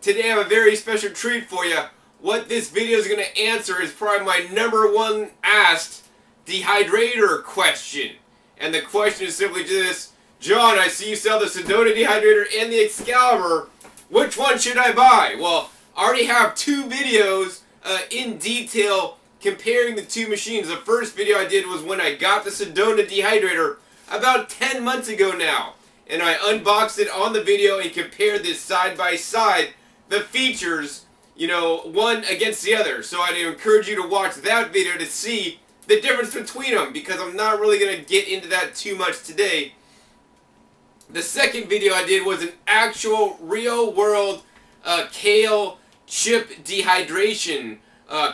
Today I have a very special treat for you. What this video is going to answer is probably my #1 asked dehydrator question. And the question is simply this: John, I see you sell the Sedona dehydrator and the Excalibur. Which one should I buy? Well, I already have two videos in detail comparing the two machines. The first video I did was when I got the Sedona dehydrator about 10 months ago now. And I unboxed it on the video and compared this side by side, the features, you know, one against the other. So I'd encourage you to watch that video to see the difference between them, because I'm not really going to get into that too much today. The second video I did was an actual real world kale chip dehydration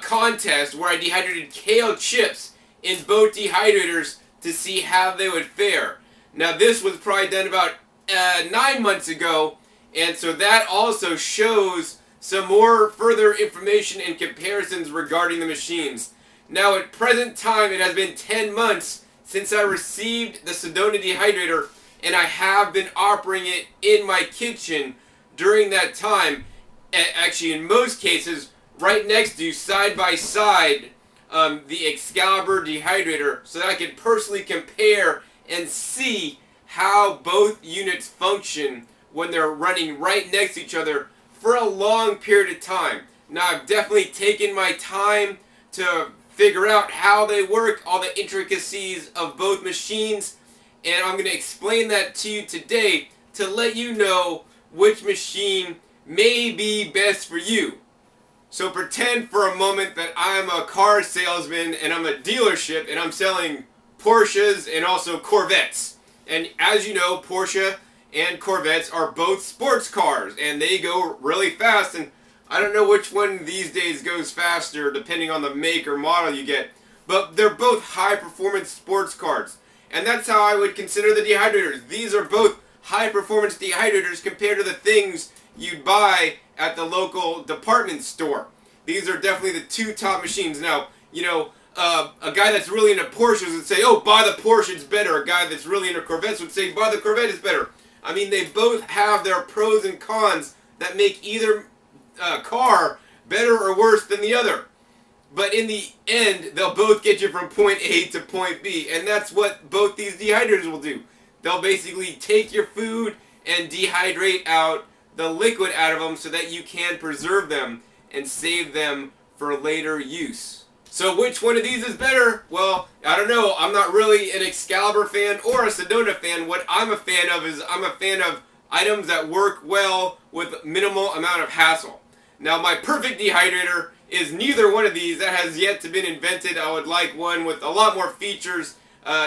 contest where I dehydrated kale chips in both dehydrators to see how they would fare. Now this was probably done about 9 months ago, and so that also shows some more further information and comparisons regarding the machines. Now at present time, it has been 10 months since I received the Sedona dehydrator, and I have been operating it in my kitchen during that time. Actually, in most cases, right next to, side by side, the Excalibur dehydrator, so that I can personally compare and see how both units function when they're running right next to each other for a long period of time. Now, I've definitely taken my time to figure out how they work, all the intricacies of both machines, and I'm going to explain that to you today to let you know which machine may be best for you. So pretend for a moment that I'm a car salesman and I'm a dealership and I'm selling Porsches and also Corvettes. And as you know, Porsche and Corvettes are both sports cars and they go really fast, and I don't know which one these days goes faster depending on the make or model you get, but they're both high performance sports cars. And that's how I would consider the dehydrators. These are both high performance dehydrators compared to the things you'd buy at the local department store. These are definitely the two top machines. Now, you know, a guy that's really into Porsches would say, oh, buy the Porsche, it's better. A guy that's really into Corvettes would say, buy the Corvette, it's better. I mean, they both have their pros and cons that make either car better or worse than the other. But in the end, they'll both get you from point A to point B. And that's what both these dehydrators will do. They'll basically take your food and dehydrate out the liquid out of them so that you can preserve them and save them for later use. So which one of these is better? Well, I don't know. I'm not really an Excalibur fan or a Sedona fan. What I'm a fan of is I'm a fan of items that work well with minimal amount of hassle. Now my perfect dehydrator is neither one of these. That has yet to been invented. I would like one with a lot more features,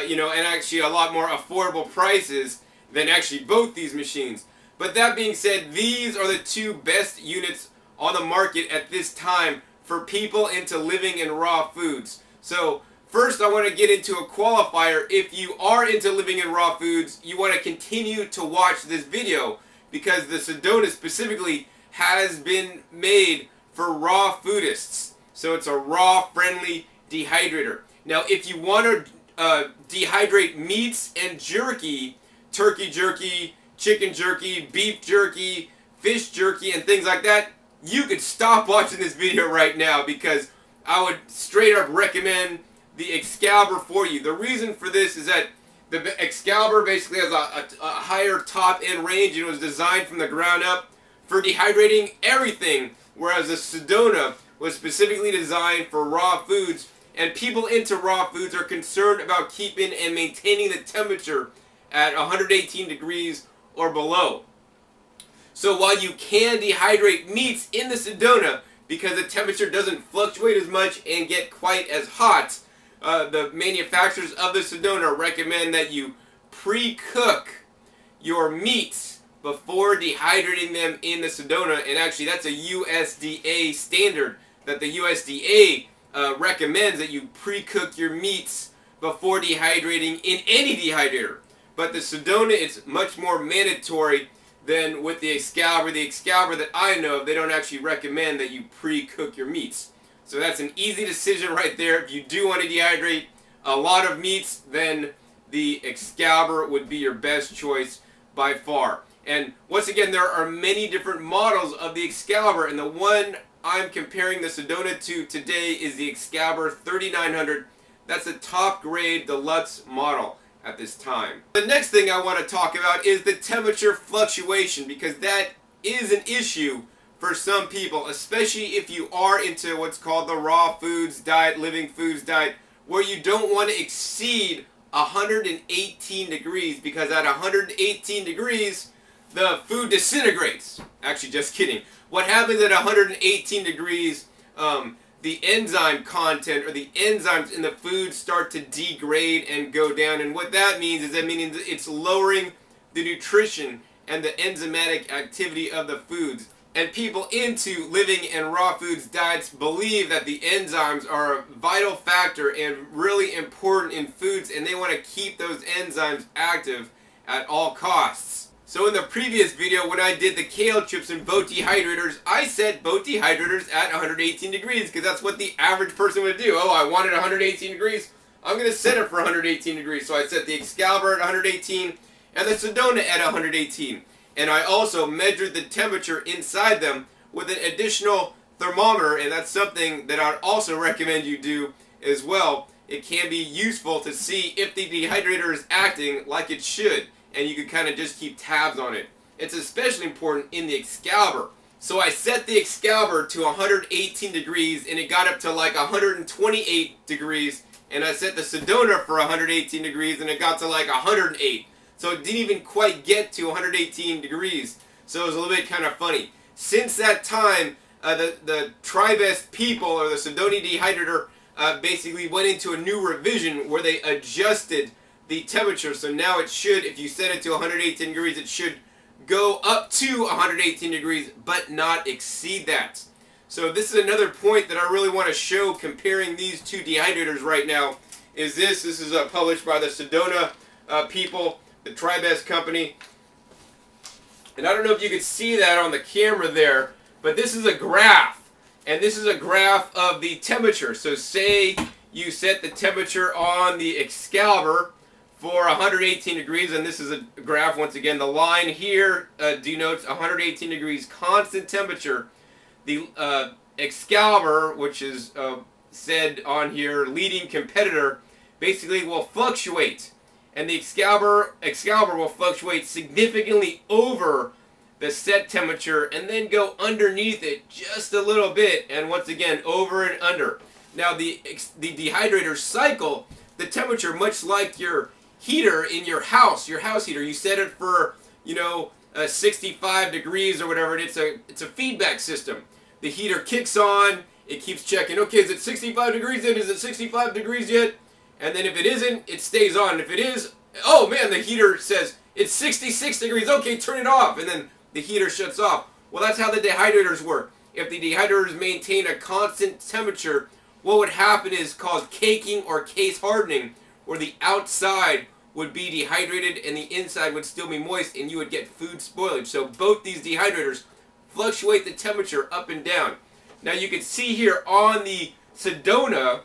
you know, and actually a lot more affordable prices than actually both these machines. But that being said, these are the two best units on the market at this time for people into living in raw foods. So first I want to get into a qualifier. If you are into living in raw foods, you want to continue to watch this video, because the Sedona specifically has been made for raw foodists. So it's a raw friendly dehydrator. Now if you want to dehydrate meats and jerky, turkey jerky, chicken jerky, beef jerky, fish jerky, and things like that, you could stop watching this video right now, because I would straight up recommend the Excalibur for you. The reason for this is that the Excalibur basically has a higher top end range, and it was designed from the ground up for dehydrating everything, whereas the Sedona was specifically designed for raw foods, and people into raw foods are concerned about keeping and maintaining the temperature at 118 degrees or below. So while you can dehydrate meats in the Sedona, because the temperature doesn't fluctuate as much and get quite as hot, the manufacturers of the Sedona recommend that you pre-cook your meats before dehydrating them in the Sedona. And actually that's a USDA standard, that the USDA recommends that you pre-cook your meats before dehydrating in any dehydrator. But the Sedona, it's much more mandatory than with the Excalibur. The Excalibur that I know of, they don't actually recommend that you pre-cook your meats. So that's an easy decision right there. If you do want to dehydrate a lot of meats, then the Excalibur would be your best choice by far. And once again, there are many different models of the Excalibur, and the one I'm comparing the Sedona to today is the Excalibur 3900. That's the top grade deluxe model at this time. The next thing I want to talk about is the temperature fluctuation, because that is an issue for some people, especially if you are into what's called the raw foods diet, living foods diet, where you don't want to exceed 118 degrees, because at 118 degrees the food disintegrates. Actually, just kidding. What happens at 118 degrees, the enzyme content or the enzymes in the food start to degrade and go down. And what that means is it's lowering the nutrition and the enzymatic activity of the foods. And people into living and raw foods diets believe that the enzymes are a vital factor and really important in foods, and they want to keep those enzymes active at all costs. So in the previous video, when I did the kale chips and boat dehydrators, I set boat dehydrators at 118 degrees because that's what the average person would do. Oh, I wanted 118 degrees. I'm going to set it for 118 degrees. So I set the Excalibur at 118 and the Sedona at 118. And I also measured the temperature inside them with an additional thermometer, and that's something that I'd also recommend you do as well. It can be useful to see if the dehydrator is acting like it should, and you can kind of just keep tabs on it. It's especially important in the Excalibur. So I set the Excalibur to 118 degrees, and it got up to like 128 degrees, and I set the Sedona for 118 degrees, and it got to like 108. So it didn't even quite get to 118 degrees. So it was a little bit kind of funny. Since that time, the Tribest people, or the Sedona dehydrator, basically went into a new revision where they adjusted the temperature. So now it should, if you set it to 118 degrees, it should go up to 118 degrees, but not exceed that. So this is another point that I really want to show comparing these two dehydrators right now. This is published by the Sedona people, the Tribest company. And I don't know if you can see that on the camera there, but this is a graph. And this is a graph of the temperature. So say you set the temperature on the Excalibur for 118 degrees, and this is a graph once again. The line here denotes 118 degrees constant temperature. The Excalibur, which is said on here, leading competitor, basically will fluctuate. And the Excalibur will fluctuate significantly over the set temperature and then go underneath it just a little bit, and once again over and under. Now the dehydrator cycle the temperature much like your heater in your house heater. You set it for 65 degrees or whatever, and it's a feedback system. The heater kicks on, it keeps checking. Okay, is it 65 degrees yet? Is it 65 degrees yet? And then if it isn't, it stays on. And if it is, oh man, the heater says, it's 66 degrees, okay, turn it off. And then the heater shuts off. Well, that's how the dehydrators work. If the dehydrators maintain a constant temperature, what would happen is called caking or case hardening, where the outside would be dehydrated and the inside would still be moist, and you would get food spoilage. So both these dehydrators fluctuate the temperature up and down. Now you can see here on the Sedona,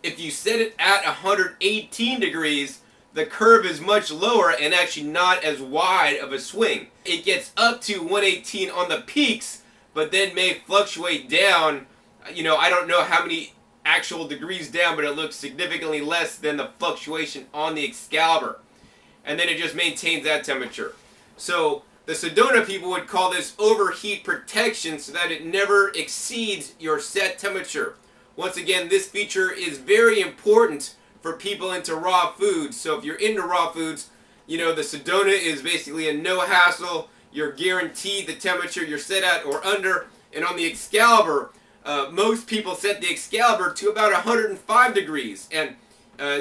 if you set it at 118 degrees, the curve is much lower and actually not as wide of a swing. It gets up to 118 on the peaks, but then may fluctuate down. I don't know how many actual degrees down, but it looks significantly less than the fluctuation on the Excalibur. And then it just maintains that temperature. So the Sedona people would call this overheat protection, so that it never exceeds your set temperature. Once again, this feature is very important for people into raw foods. So if you're into raw foods, the Sedona is basically a no hassle. You're guaranteed the temperature you're set at or under. And on the Excalibur, most people set the Excalibur to about 105 degrees. And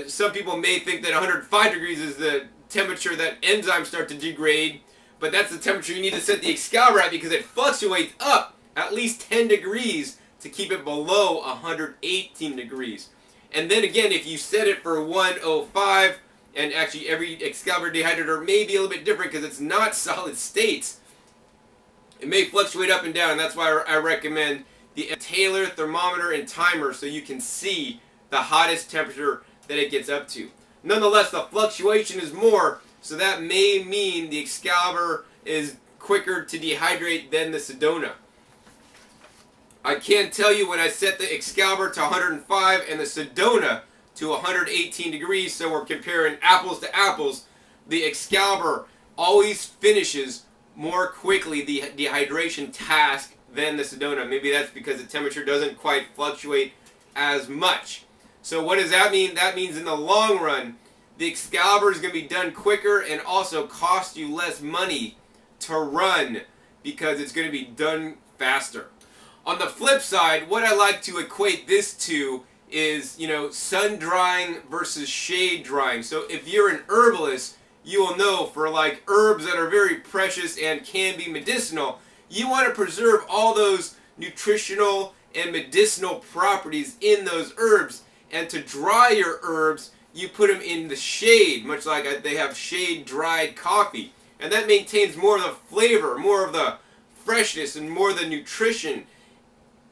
some people may think that 105 degrees is the temperature that enzymes start to degrade. But that's the temperature you need to set the Excalibur at, because it fluctuates up at least 10 degrees to keep it below 118 degrees. And then again, if you set it for 105, and actually every Excalibur dehydrator may be a little bit different because it's not solid states, it may fluctuate up and down, and that's why I recommend the Taylor thermometer and timer, so you can see the hottest temperature that it gets up to. Nonetheless, the fluctuation is more So that may mean the Excalibur is quicker to dehydrate than the Sedona. I can tell you when I set the Excalibur to 105 and the Sedona to 118 degrees, so we're comparing apples to apples, the Excalibur always finishes more quickly the dehydration task than the Sedona. Maybe that's because the temperature doesn't quite fluctuate as much. So what does that mean? That means in the long run, the Excalibur is going to be done quicker and also cost you less money to run because it's going to be done faster. On the flip side, what I like to equate this to is, sun drying versus shade drying. So if you're an herbalist, you will know for like herbs that are very precious and can be medicinal, you want to preserve all those nutritional and medicinal properties in those herbs. And to dry your herbs, you put them in the shade, much like they have shade dried coffee. And that maintains more of the flavor, more of the freshness, and more of the nutrition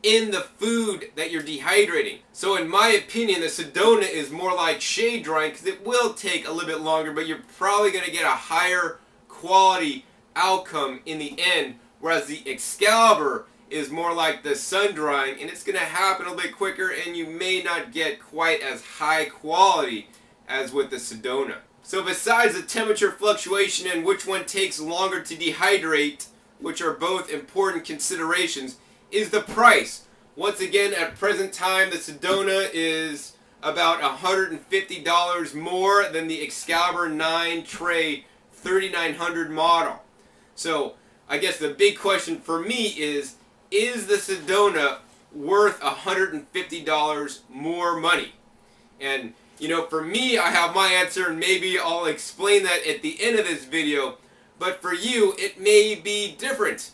in the food that you're dehydrating. So in my opinion, the Sedona is more like shade drying because it will take a little bit longer, but you're probably going to get a higher quality outcome in the end, whereas the Excalibur is more like the sun drying, and it's going to happen a little bit quicker, and you may not get quite as high quality as with the Sedona. So besides the temperature fluctuation and which one takes longer to dehydrate, which are both important considerations, is the price. Once again, at present time, the Sedona is about $150 more than the Excalibur 9 tray 3900 model. So I guess the big question for me is the Sedona worth $150 more money? And for me, I have my answer, and maybe I'll explain that at the end of this video. But for you, it may be different.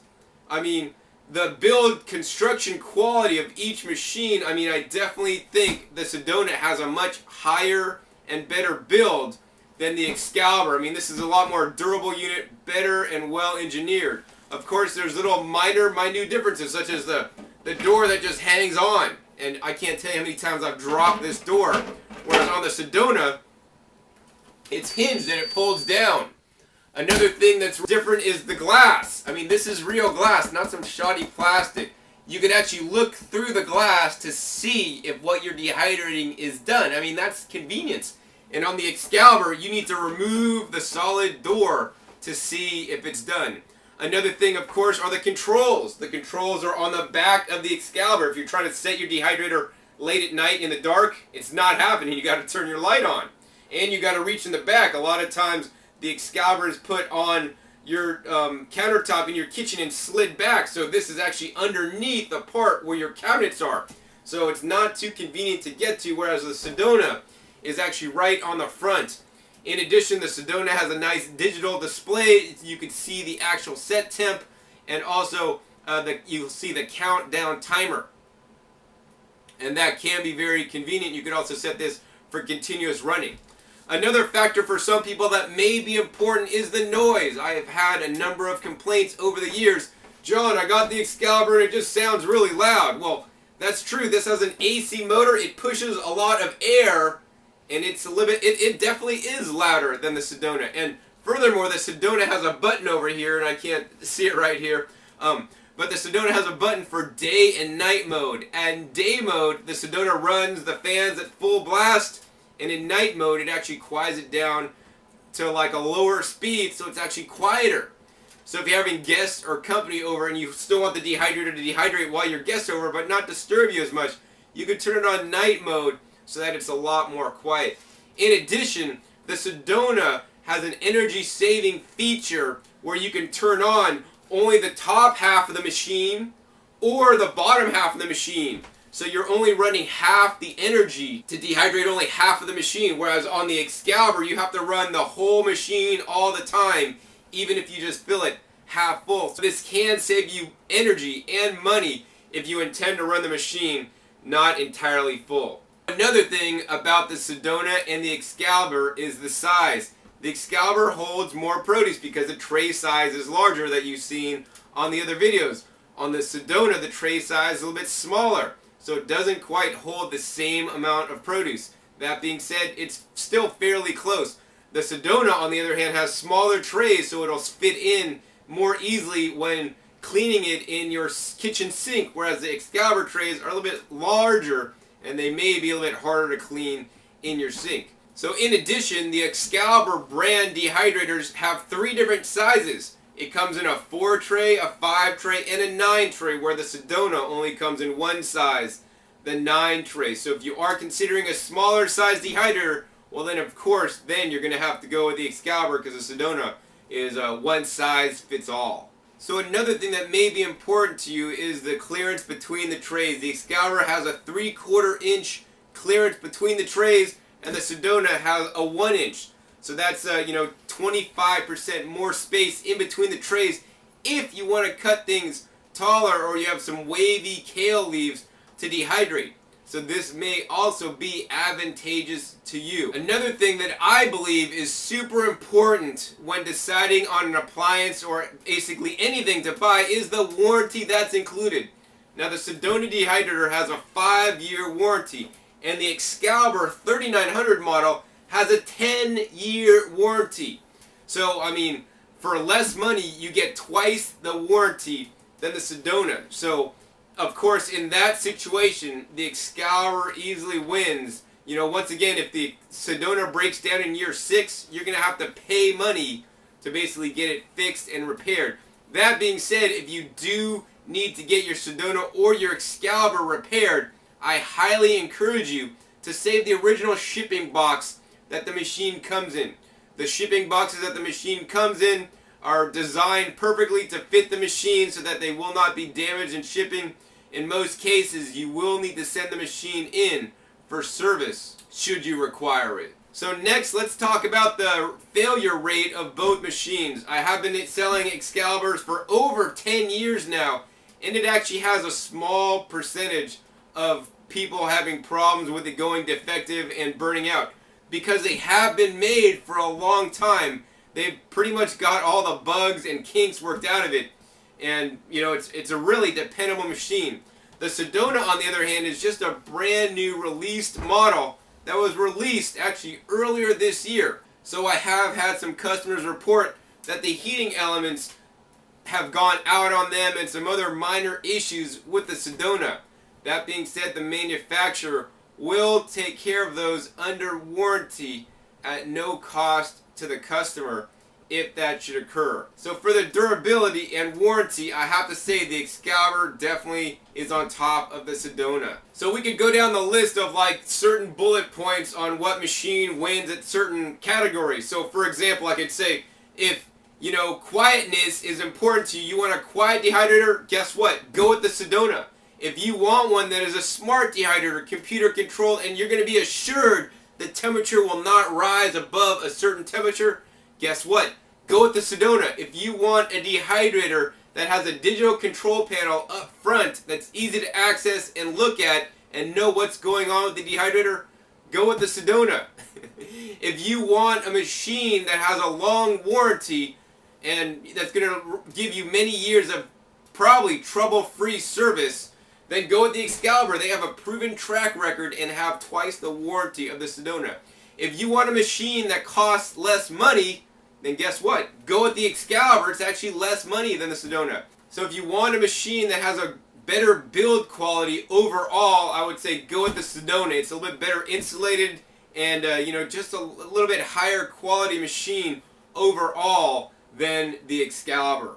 I mean, the build construction quality of each machine, I definitely think the Sedona has a much higher and better build than the Excalibur. This is a lot more durable unit, better and well engineered. Of course, there's little minute differences, such as the door that just hangs on. And I can't tell you how many times I've dropped this door. Whereas on the Sedona, it's hinged and it folds down. Another thing that's different is the glass. This is real glass, not some shoddy plastic. You can actually look through the glass to see if what you're dehydrating is done. That's convenience. And on the Excalibur, you need to remove the solid door to see if it's done. Another thing, of course, are the controls. The controls are on the back of the Excalibur. If you're trying to set your dehydrator late at night in the dark, it's not happening. You got to turn your light on. And you got to reach in the back. A lot of times, the Excalibur is put on your countertop in your kitchen and slid back. So this is actually underneath the part where your cabinets are. So it's not too convenient to get to, whereas the Sedona is actually right on the front. In addition, the Sedona has a nice digital display. You can see the actual set temp, and also you'll see the countdown timer. And that can be very convenient. You can also set this for continuous running. Another factor for some people that may be important is the noise. I have had a number of complaints over the years. John, I got the Excalibur and it just sounds really loud. Well, that's true. This has an AC motor. It pushes a lot of air, and it's a little bit, it definitely is louder than the Sedona. And furthermore, the Sedona has a button over here, and I can't see it right here. But the Sedona has a button for day and night mode. And day mode, the Sedona runs the fans at full blast. And in night mode, it actually quiets it down to like a lower speed, so it's actually quieter. So if you're having guests or company over and you still want the dehydrator to dehydrate while your guests are over, but not disturb you as much, you can turn it on night mode so that it's a lot more quiet. In addition, the Sedona has an energy saving feature where you can turn on only the top half of the machine or the bottom half of the machine. So you're only running half the energy to dehydrate only half of the machine, whereas on the Excalibur you have to run the whole machine all the time, even if you just fill it half full. So this can save you energy and money if you intend to run the machine not entirely full. Another thing about the Sedona and the Excalibur is the size. The Excalibur holds more produce because the tray size is larger that you've seen on the other videos. On the Sedona, the tray size is a little bit smaller, so it doesn't quite hold the same amount of produce. That being said, it's still fairly close. The Sedona, on the other hand, has smaller trays, so it'll fit in more easily when cleaning it in your kitchen sink, whereas the Excalibur trays are a little bit larger and they may be a little bit harder to clean in your sink. So in addition, the Excalibur brand dehydrators have 3 different sizes. It comes in a 4 tray, a 5 tray, and a 9 tray, where the Sedona only comes in one size, the 9 tray. So if you are considering a smaller size dehydrator, well then of course, then you're going to have to go with the Excalibur, because the Sedona is one size fits all. So another thing that may be important to you is the clearance between the trays. The Excalibur has a 3/4 inch clearance between the trays, and the Sedona has a 1 inch. So that's 25% more space in between the trays if you want to cut things taller or you have some wavy kale leaves to dehydrate. So this may also be advantageous to you. Another thing that I believe is super important when deciding on an appliance or basically anything to buy is the warranty that's included. Now the Sedona dehydrator has a 5-year warranty, and the Excalibur 3900 model has a 10-year warranty. So I mean, for less money you get twice the warranty than the Sedona. So of course, in that situation, the Excalibur easily wins. Once again, if the Sedona breaks down in year 6, you're going to have to pay money to basically get it fixed and repaired. That being said, if you do need to get your Sedona or your Excalibur repaired, I highly encourage you to save the original shipping box that the machine comes in. The shipping boxes that the machine comes in are designed perfectly to fit the machine so that they will not be damaged in shipping. In most cases, you will need to send the machine in for service should you require it. So next, let's talk about the failure rate of both machines. I have been selling Excaliburs for over 10 years now, and it actually has a small percentage of people having problems with it going defective and burning out. Because they have been made for a long time, they've pretty much got all the bugs and kinks worked out of it. And it's a really dependable machine. The Sedona, on the other hand, is just a brand new released model that was released actually earlier this year. So I have had some customers report that the heating elements have gone out on them and some other minor issues with the Sedona. That being said, the manufacturer will take care of those under warranty at no cost to the customer if that should occur. So for the durability and warranty, I have to say the Excalibur definitely is on top of the Sedona. So we could go down the list of like certain bullet points on what machine wins at certain categories. So for example, I could say if quietness is important to you, you want a quiet dehydrator, guess what? Go with the Sedona. If you want one that is a smart dehydrator, computer controlled, and you're going to be assured the temperature will not rise above a certain temperature, guess what? Go with the Sedona. If you want a dehydrator that has a digital control panel up front that's easy to access and look at and know what's going on with the dehydrator, go with the Sedona. If you want a machine that has a long warranty and that's going to give you many years of probably trouble-free service, then go with the Excalibur. They have a proven track record and have twice the warranty of the Sedona. If you want a machine that costs less money, then guess what? Go with the Excalibur. It's actually less money than the Sedona. So if you want a machine that has a better build quality overall, I would say go with the Sedona. It's a little bit better insulated and just a little bit higher quality machine overall than the Excalibur.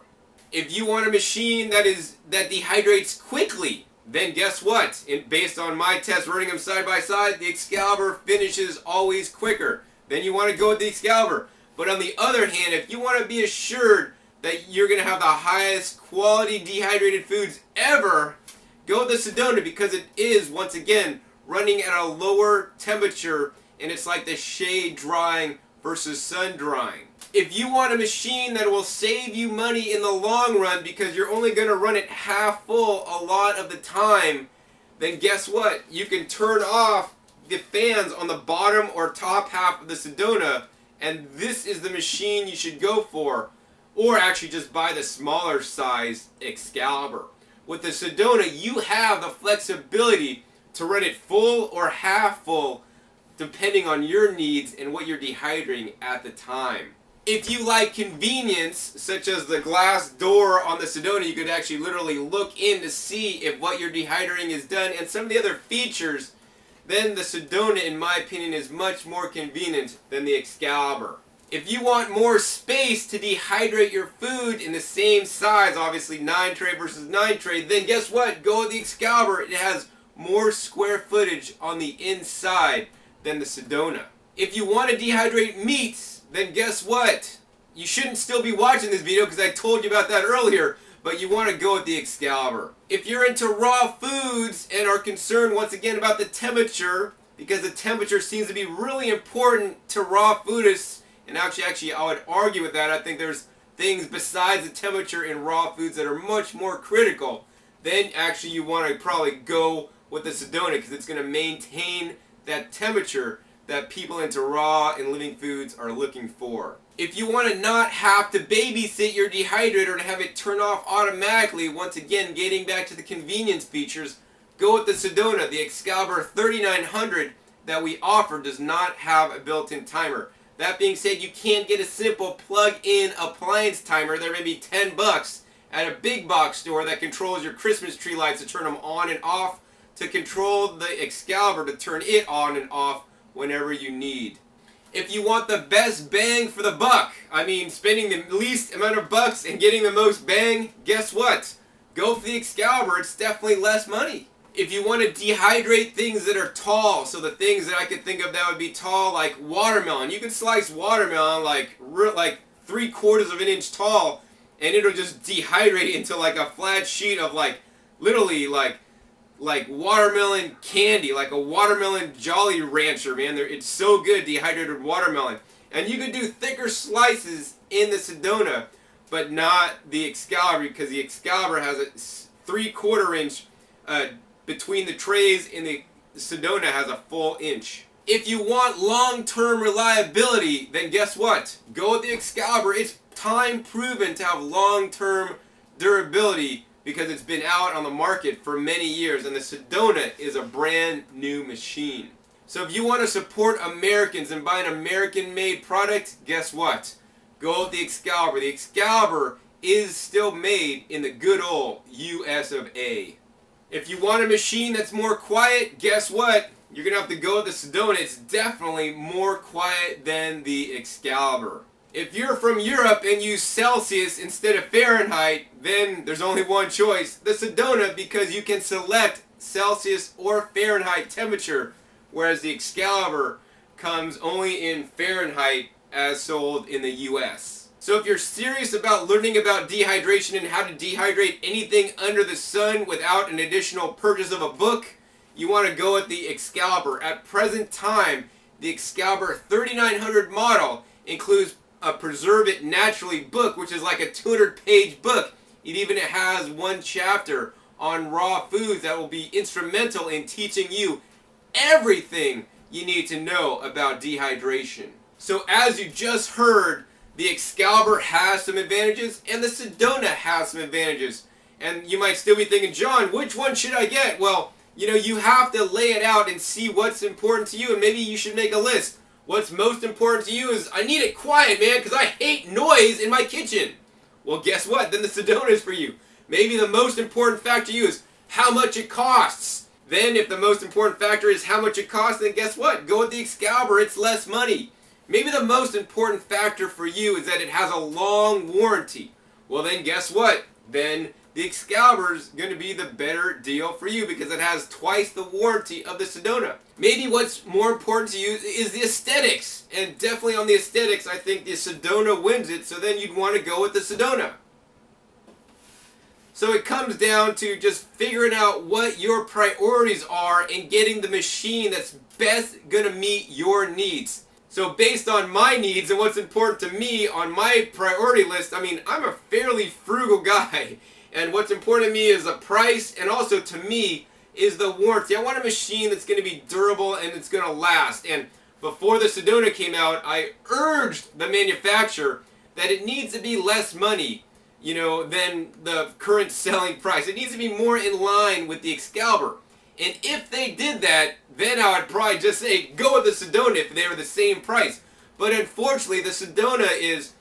If you want a machine that dehydrates quickly, then guess what? Based on my test running them side by side, the Excalibur finishes always quicker. Then you want to go with the Excalibur. But on the other hand, if you want to be assured that you're going to have the highest quality dehydrated foods ever, go with the Sedona, because it is, once again, running at a lower temperature, and it's like the shade drying versus sun drying. If you want a machine that will save you money in the long run because you're only going to run it half full a lot of the time, then guess what? You can turn off the fans on the bottom or top half of the Sedona, and this is the machine you should go for. Or actually just buy the smaller size Excalibur. With the Sedona, you have the flexibility to run it full or half full depending on your needs and what you're dehydrating at the time. If you like convenience, such as the glass door on the Sedona, you could actually literally look in to see if what you're dehydrating is done, and some of the other features, then the Sedona, in my opinion, is much more convenient than the Excalibur. If you want more space to dehydrate your food in the same size, obviously 9 tray versus 9 tray, then guess what? Go with the Excalibur. It has more square footage on the inside than the Sedona. If you want to dehydrate meats, then guess what? You shouldn't still be watching this video because I told you about that earlier, but you want to go with the Excalibur. If you're into raw foods and are concerned once again about the temperature, because the temperature seems to be really important to raw foodists, and actually I would argue with that. I think there's things besides the temperature in raw foods that are much more critical, then actually you want to probably go with the Sedona because it's going to maintain that temperature that people into raw and living foods are looking for. If you want to not have to babysit your dehydrator and have it turn off automatically, once again getting back to the convenience features, go with the Sedona. The Excalibur 3900 that we offer does not have a built-in timer. That being said, you can get a simple plug-in appliance timer. There may be 10 bucks at a big box store that controls your Christmas tree lights to turn them on and off, to control the Excalibur to turn it on and off whenever you need. If you want the best bang for the buck, I mean spending the least amount of bucks and getting the most bang, guess what? Go for the Excalibur. It's definitely less money. If you want to dehydrate things that are tall, so the things that I could think of that would be tall, like watermelon. You can slice watermelon like 3/4 of an inch tall, and it'll just dehydrate into like a flat sheet of literally like watermelon candy, like a watermelon Jolly Rancher, man. It's so good, dehydrated watermelon. And you could do thicker slices in the Sedona, but not the Excalibur, because the Excalibur has a 3/4 inch between the trays, and the Sedona has a full inch. If you want long-term reliability, then guess what? Go with the Excalibur. It's time proven to have long-term durability, because it's been out on the market for many years, and the Sedona is a brand new machine. So if you want to support Americans and buy an American-made product, guess what? Go with the Excalibur. The Excalibur is still made in the good old US of A. If you want a machine that's more quiet, guess what? You're going to have to go with the Sedona. It's definitely more quiet than the Excalibur. If you're from Europe and use Celsius instead of Fahrenheit, then there's only one choice, the Sedona, because you can select Celsius or Fahrenheit temperature, whereas the Excalibur comes only in Fahrenheit as sold in the US. So if you're serious about learning about dehydration and how to dehydrate anything under the sun without an additional purchase of a book, you want to go with the Excalibur. At present time, the Excalibur 3900 model includes a Preserve It Naturally book, which is like a 200-page book. It even has one chapter on raw foods that will be instrumental in teaching you everything you need to know about dehydration. So as you just heard, the Excalibur has some advantages and the Sedona has some advantages. And you might still be thinking, John, which one should I get? Well, you have to lay it out and see what's important to you, and maybe you should make a list. What's most important to you is, I need it quiet, man, because I hate noise in my kitchen. Well, guess what? Then the Sedona is for you. Maybe the most important factor to you is how much it costs. Then if the most important factor is how much it costs, then guess what? Go with the Excalibur. It's less money. Maybe the most important factor for you is that it has a long warranty. Well, then guess what? Then the Excalibur is going to be the better deal for you because it has twice the warranty of the Sedona. Maybe what's more important to you is the aesthetics. And definitely on the aesthetics, I think the Sedona wins it. So then you'd want to go with the Sedona. So it comes down to just figuring out what your priorities are and getting the machine that's best going to meet your needs. So based on my needs and what's important to me on my priority list, I mean, I'm a fairly frugal guy. And what's important to me is the price, and also to me is the warranty. I want a machine that's going to be durable and it's going to last. And before the Sedona came out, I urged the manufacturer that it needs to be less money, than the current selling price. It needs to be more in line with the Excalibur. And if they did that, then I would probably just say go with the Sedona if they were the same price. But unfortunately, the Sedona is,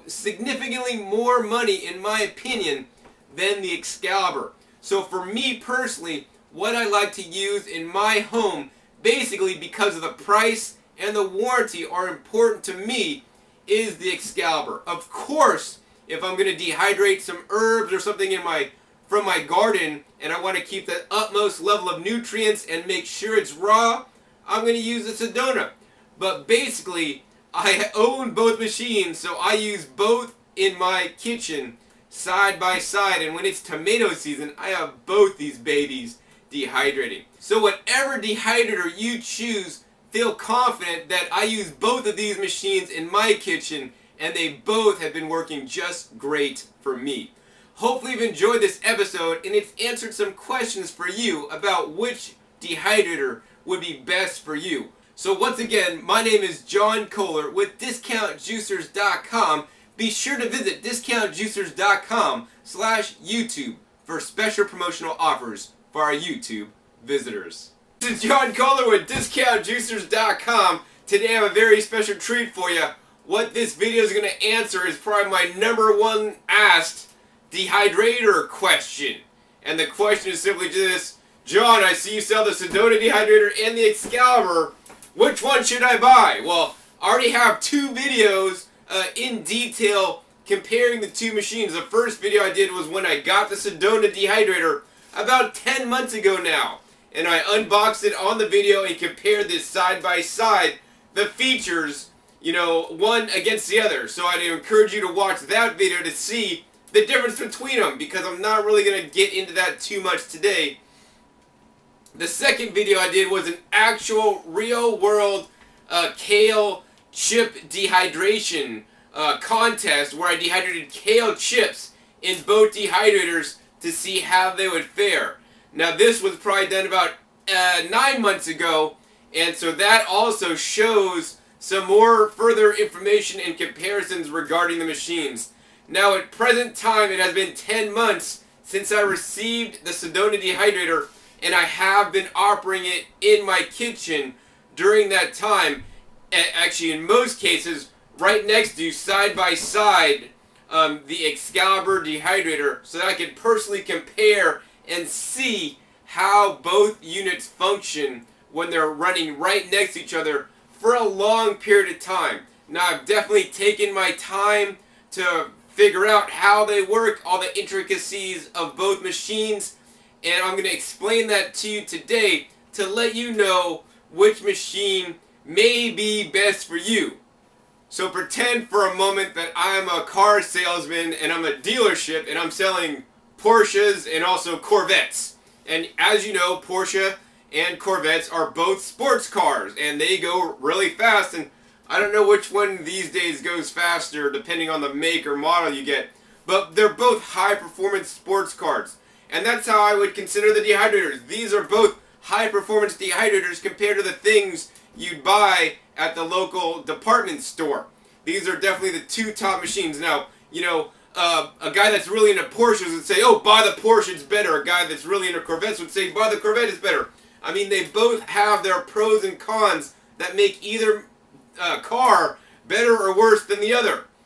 significantly more money, in my opinion, than the Excalibur. So for me personally, what I like to use in my home, basically because of the price and the warranty are important to me, is the Excalibur. Of course, if I'm going to dehydrate some herbs or something from my garden and I want to keep the utmost level of nutrients and make sure it's raw, I'm going to use the Sedona. But basically, I own both machines, so I use both in my kitchen side by side, and when it's tomato season, I have both these babies dehydrating. So whatever dehydrator you choose, feel confident that I use both of these machines in my kitchen, and they both have been working just great for me. Hopefully you've enjoyed this episode and it's answered some questions for you about which dehydrator would be best for you. So once again, my name is John Kohler with DiscountJuicers.com. Be sure to visit DiscountJuicers.com/YouTube for special promotional offers for our YouTube visitors. This is John Kohler with DiscountJuicers.com. Today I have a very special treat for you. What this video is going to answer is probably my #1 asked dehydrator question. And the question is simply this: John, I see you sell the Sedona dehydrator and the Excalibur. Which one should I buy? Well, I already have 2 videos in detail comparing the 2 machines. The first video I did was when I got the Sedona dehydrator about 10 months ago now. And I unboxed it on the video and compared this side by side, the features, one against the other. So I'd encourage you to watch that video to see the difference between them, because I'm not really going to get into that too much today. The second video I did was an actual real world kale chip dehydration contest where I dehydrated kale chips in both dehydrators to see how they would fare. Now this was probably done about 9 months ago, and so that also shows some more further information and comparisons regarding the machines. Now at present time, it has been 10 months since I received the Sedona dehydrator, and I have been operating it in my kitchen during that time. Actually, in most cases, right next to, side by side, the Excalibur dehydrator, so that I can personally compare and see how both units function when they're running right next to each other for a long period of time. Now, I've definitely taken my time to figure out how they work, all the intricacies of both machines, and I'm going to explain that to you today to let you know which machine may be best for you. So pretend for a moment that I'm a car salesman and I'm a dealership and I'm selling Porsches and also Corvettes. And as you know, Porsche and Corvettes are both sports cars and they go really fast, and I don't know which one these days goes faster depending on the make or model you get, but they're both high performance sports cars. And that's how I would consider the dehydrators. These are both high performance dehydrators compared to the things you'd buy at the local department store. These are definitely the 2 top machines. Now, a guy that's really into Porsches would say, oh, buy the Porsche, it's better. A guy that's really into Corvettes would say, buy the Corvette, it's better. I mean, they both have their pros and cons that make either car better or worse than the other.